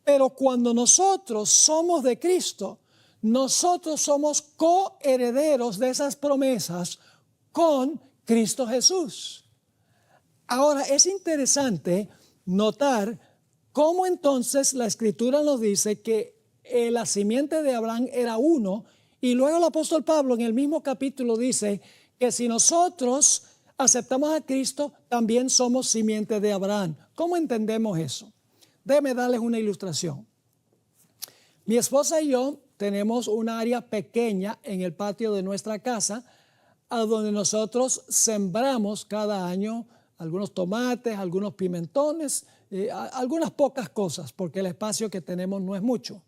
[SPEAKER 1] Pero cuando nosotros somos de Cristo, nosotros somos coherederos de esas promesas con Cristo Jesús. Ahora es interesante notar cómo entonces la Escritura nos dice que la simiente de Abraham era uno, y luego el apóstol Pablo en el mismo capítulo dice que si nosotros aceptamos a Cristo, también somos simiente de Abraham. ¿Cómo entendemos eso? Déjenme darles una ilustración. Mi esposa y yo tenemos un área pequeña en el patio de nuestra casa, a donde nosotros sembramos cada año algunos tomates, algunos pimentones, algunas pocas cosas, porque el espacio que tenemos no es mucho.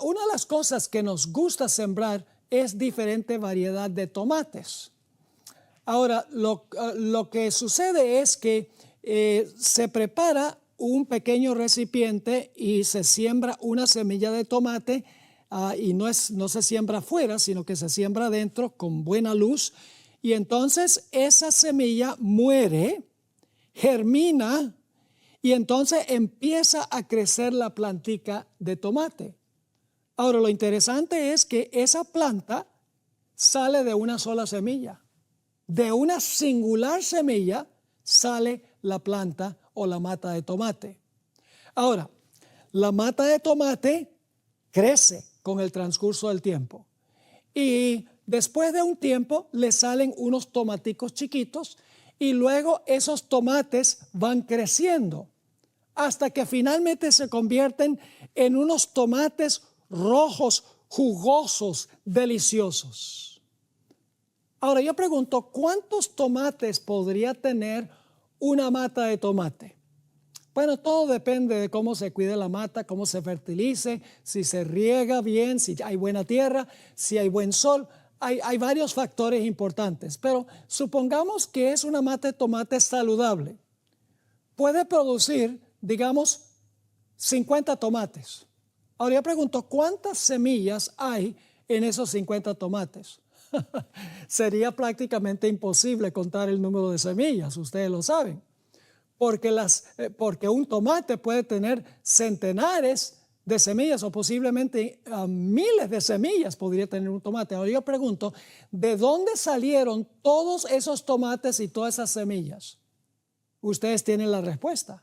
[SPEAKER 1] Una de las cosas que nos gusta sembrar es diferente variedad de tomates. Ahora, lo que sucede es que se prepara un pequeño recipiente y se siembra una semilla de tomate, y no se siembra afuera, sino que se siembra adentro con buena luz, y entonces esa semilla muere, germina, y entonces empieza a crecer la plantica de tomate. Ahora, lo interesante es que esa planta sale de una sola semilla. De una singular semilla sale la planta o la mata de tomate. Ahora, la mata de tomate crece con el transcurso del tiempo. Y después de un tiempo le salen unos tomaticos chiquitos, y luego esos tomates van creciendo hasta que finalmente se convierten en unos tomates rojos, jugosos, deliciosos. Ahora yo pregunto, ¿cuántos tomates podría tener una mata de tomate? Bueno, todo depende de cómo se cuide la mata, cómo se fertilice, si se riega bien, si hay buena tierra, si hay buen sol. Hay varios factores importantes, pero supongamos que es una mata de tomate saludable. Puede producir, digamos, 50 tomates. Ahora yo pregunto, ¿cuántas semillas hay en esos 50 tomates? Sería prácticamente imposible contar el número de semillas, ustedes lo saben. Porque un tomate puede tener centenares de semillas o posiblemente miles de semillas podría tener un tomate. Ahora yo pregunto, ¿de dónde salieron todos esos tomates y todas esas semillas? Ustedes tienen la respuesta.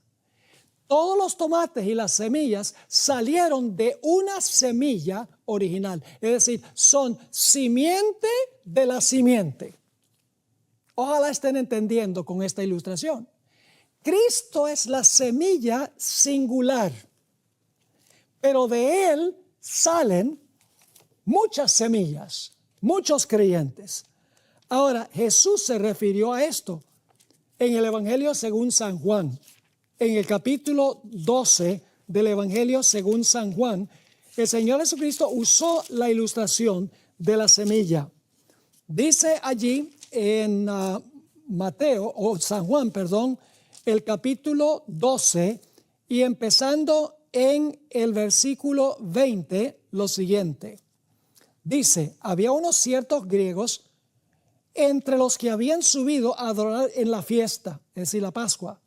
[SPEAKER 1] Todos los tomates y las semillas salieron de una semilla original. Es decir, son simiente de la simiente. Ojalá estén entendiendo con esta ilustración. Cristo es la semilla singular, pero de Él salen muchas semillas, muchos creyentes. Ahora, Jesús se refirió a esto en el Evangelio según San Juan. En el capítulo 12 del Evangelio según San Juan, el Señor Jesucristo usó la ilustración de la semilla. Dice allí en Mateo, o San Juan, perdón, el capítulo 12 y empezando en el versículo 20, lo siguiente. Dice, había unos ciertos griegos entre los que habían subido a adorar en la fiesta, es decir, la Pascua.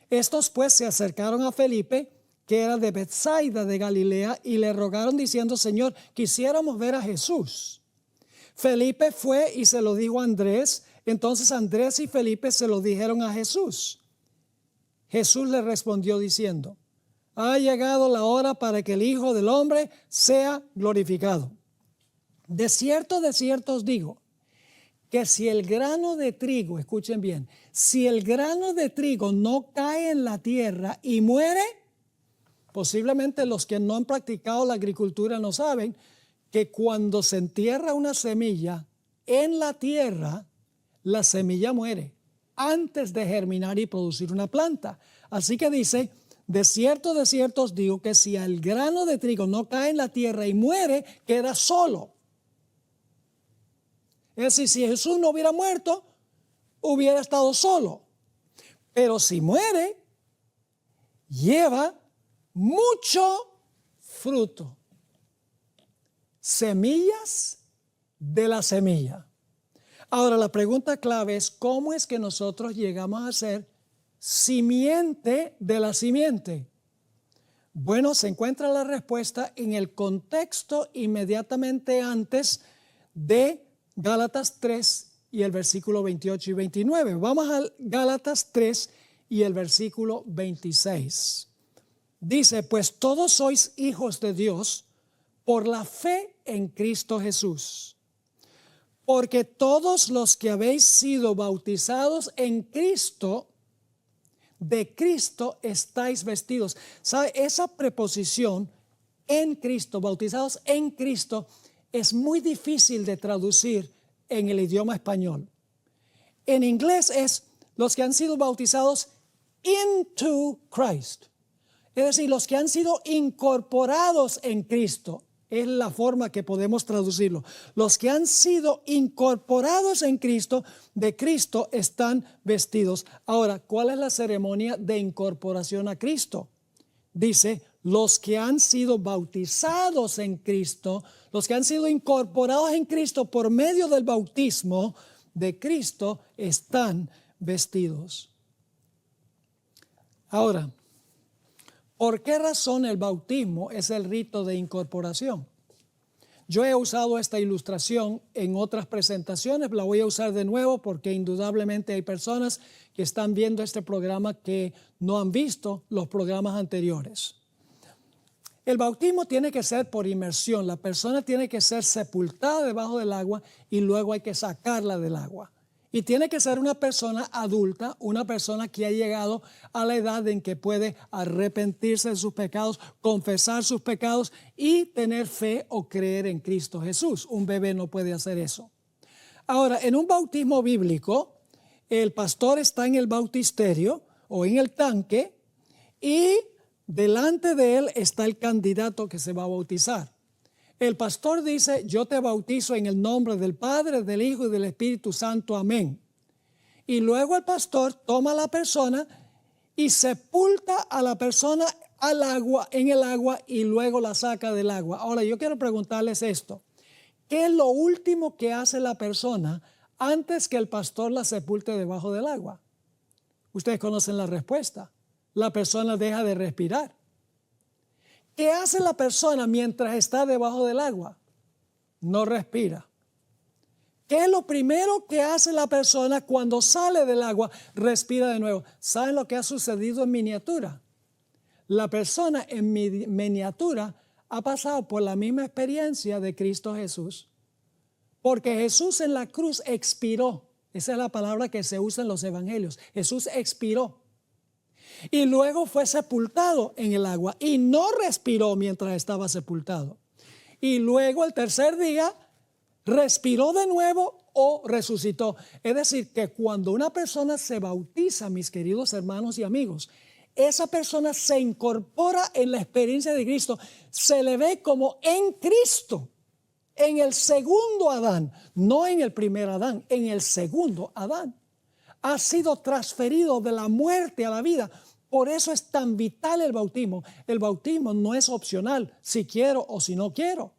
[SPEAKER 1] Estos pues se acercaron a Felipe, que era de Betsaida de Galilea, y le rogaron diciendo, Señor, quisiéramos ver a Jesús. Felipe fue y se lo dijo a Andrés. Entonces Andrés y Felipe se lo dijeron a Jesús. Jesús le respondió diciendo, ha llegado la hora para que el Hijo del Hombre sea glorificado. De cierto os digo, que si el grano de trigo, escuchen bien, si el grano de trigo no cae en la tierra y muere, posiblemente los que no han practicado la agricultura no saben que cuando se entierra una semilla en la tierra, la semilla muere antes de germinar y producir una planta. Así que dice, de cierto os digo que si el grano de trigo no cae en la tierra y muere, queda solo. Es decir, si Jesús no hubiera muerto, hubiera estado solo. Pero si muere, lleva mucho fruto. Semillas de la semilla. Ahora, la pregunta clave es, ¿cómo es que nosotros llegamos a ser simiente de la simiente? Bueno, se encuentra la respuesta en el contexto inmediatamente antes de Gálatas 3 y el versículo 28 y 29. Vamos a Gálatas 3 y el versículo 26. Dice, pues todos sois hijos de Dios por la fe en Cristo Jesús. Porque todos los que habéis sido bautizados en Cristo, de Cristo estáis vestidos. ¿Sabe? Esa preposición en Cristo, bautizados en Cristo, es muy difícil de traducir en el idioma español. En inglés es los que han sido bautizados into Christ. Es decir, los que han sido incorporados en Cristo. Es la forma que podemos traducirlo. Los que han sido incorporados en Cristo, de Cristo están vestidos. Ahora, ¿cuál es la ceremonia de incorporación a Cristo? Dice, los que han sido bautizados en Cristo, los que han sido incorporados en Cristo por medio del bautismo de Cristo, están vestidos. Ahora, ¿por qué razón el bautismo es el rito de incorporación? Yo he usado esta ilustración en otras presentaciones, la voy a usar de nuevo porque indudablemente hay personas que están viendo este programa que no han visto los programas anteriores. El bautismo tiene que ser por inmersión, la persona tiene que ser sepultada debajo del agua y luego hay que sacarla del agua. Y tiene que ser una persona adulta, una persona que ha llegado a la edad en que puede arrepentirse de sus pecados, confesar sus pecados y tener fe o creer en Cristo Jesús. Un bebé no puede hacer eso. Ahora, en un bautismo bíblico, el pastor está en el bautisterio o en el tanque y delante de él está el candidato que se va a bautizar. El pastor dice, yo te bautizo en el nombre del Padre, del Hijo y del Espíritu Santo. Amén. Y luego el pastor toma a la persona y sepulta a la persona en el agua y luego la saca del agua. Ahora, yo quiero preguntarles esto. ¿Qué es lo último que hace la persona antes que el pastor la sepulte debajo del agua? Ustedes conocen la respuesta. La persona deja de respirar. ¿Qué hace la persona mientras está debajo del agua? No respira. ¿Qué es lo primero que hace la persona cuando sale del agua? Respira de nuevo. ¿Saben lo que ha sucedido en miniatura? La persona en miniatura ha pasado por la misma experiencia de Cristo Jesús. Porque Jesús en la cruz expiró. Esa es la palabra que se usa en los evangelios. Jesús expiró. Y luego fue sepultado en el agua y no respiró mientras estaba sepultado. Y luego el tercer día respiró de nuevo o resucitó. Es decir, que cuando una persona se bautiza, mis queridos hermanos y amigos, esa persona se incorpora en la experiencia de Cristo, se le ve como en Cristo. en el segundo Adán, no en el primer Adán, en el segundo Adán. Ha sido transferido de la muerte a la vida. Por eso es tan vital el bautismo. El bautismo no es opcional, si quiero o si no quiero.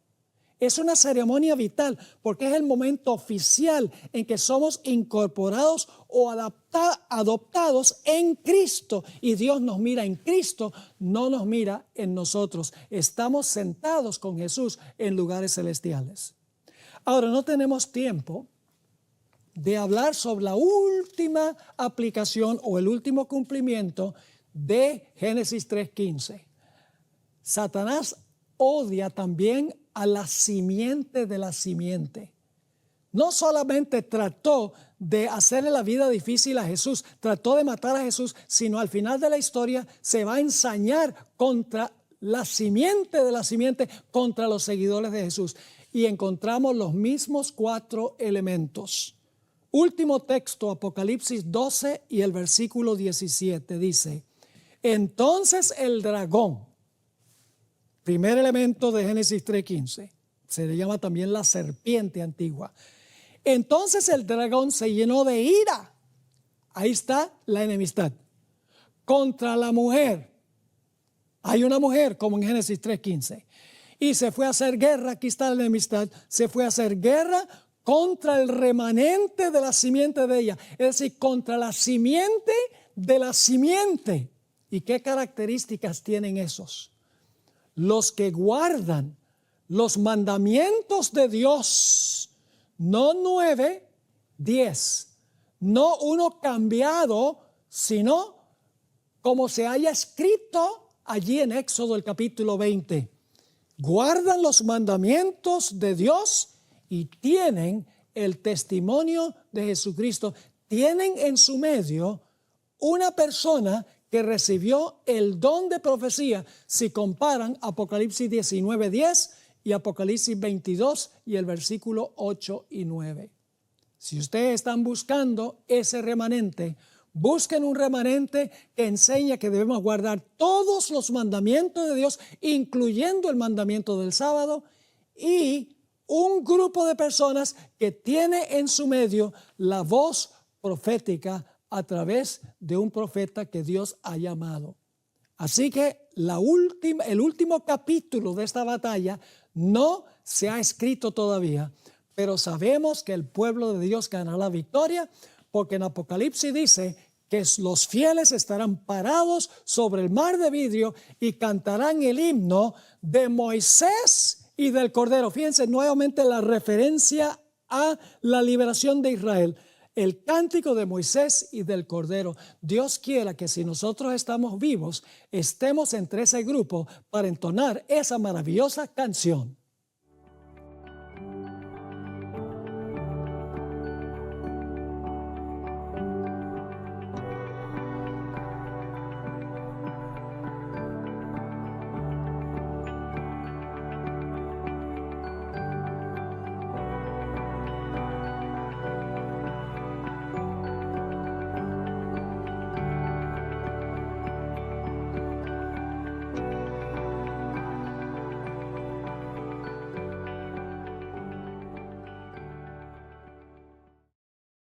[SPEAKER 1] Es una ceremonia vital porque es el momento oficial en que somos incorporados o adoptados en Cristo. Y Dios nos mira en Cristo, no nos mira en nosotros. Estamos sentados con Jesús en lugares celestiales. Ahora, no tenemos tiempo de hablar sobre la última aplicación o el último cumplimiento de Génesis 3:15. Satanás odia también a la simiente de la simiente. No solamente trató de hacerle la vida difícil a Jesús, trató de matar a Jesús, sino al final de la historia se va a ensañar contra la simiente de la simiente, contra los seguidores de Jesús. Y encontramos los mismos 4 elementos. Último texto, Apocalipsis 12 y el versículo 17 dice: entonces el dragón, primer elemento de Génesis 3:15, se le llama también la serpiente antigua. Entonces el dragón se llenó de ira. Ahí está la enemistad. Contra la mujer. Hay una mujer, como en Génesis 3:15. Y se fue a hacer guerra, aquí está la enemistad, se fue a hacer guerra contra el remanente de la simiente de ella. Es decir, contra la simiente de la simiente. ¿Y qué características tienen esos? Los que guardan los mandamientos de Dios, no 9, 10, no uno cambiado, sino como se haya escrito allí en Éxodo el capítulo 20. Guardan los mandamientos de Dios y tienen el testimonio de Jesucristo. Tienen en su medio una persona que recibió el don de profecía, si comparan Apocalipsis 19:10 y Apocalipsis 22 y el versículo 8 y 9. Si ustedes están buscando ese remanente, busquen un remanente que enseña que debemos guardar todos los mandamientos de Dios, incluyendo el mandamiento del sábado, y un grupo de personas que tiene en su medio la voz profética a través de un profeta que Dios ha llamado. Así que el último capítulo de esta batalla no se ha escrito todavía, pero sabemos que el pueblo de Dios ganará la victoria, porque en Apocalipsis dice que los fieles estarán parados sobre el mar de vidrio y cantarán el himno de Moisés y del Cordero. Fíjense nuevamente la referencia a la liberación de Israel. El cántico de Moisés y del Cordero. Dios quiera que si nosotros estamos vivos, estemos entre ese grupo para entonar esa maravillosa canción.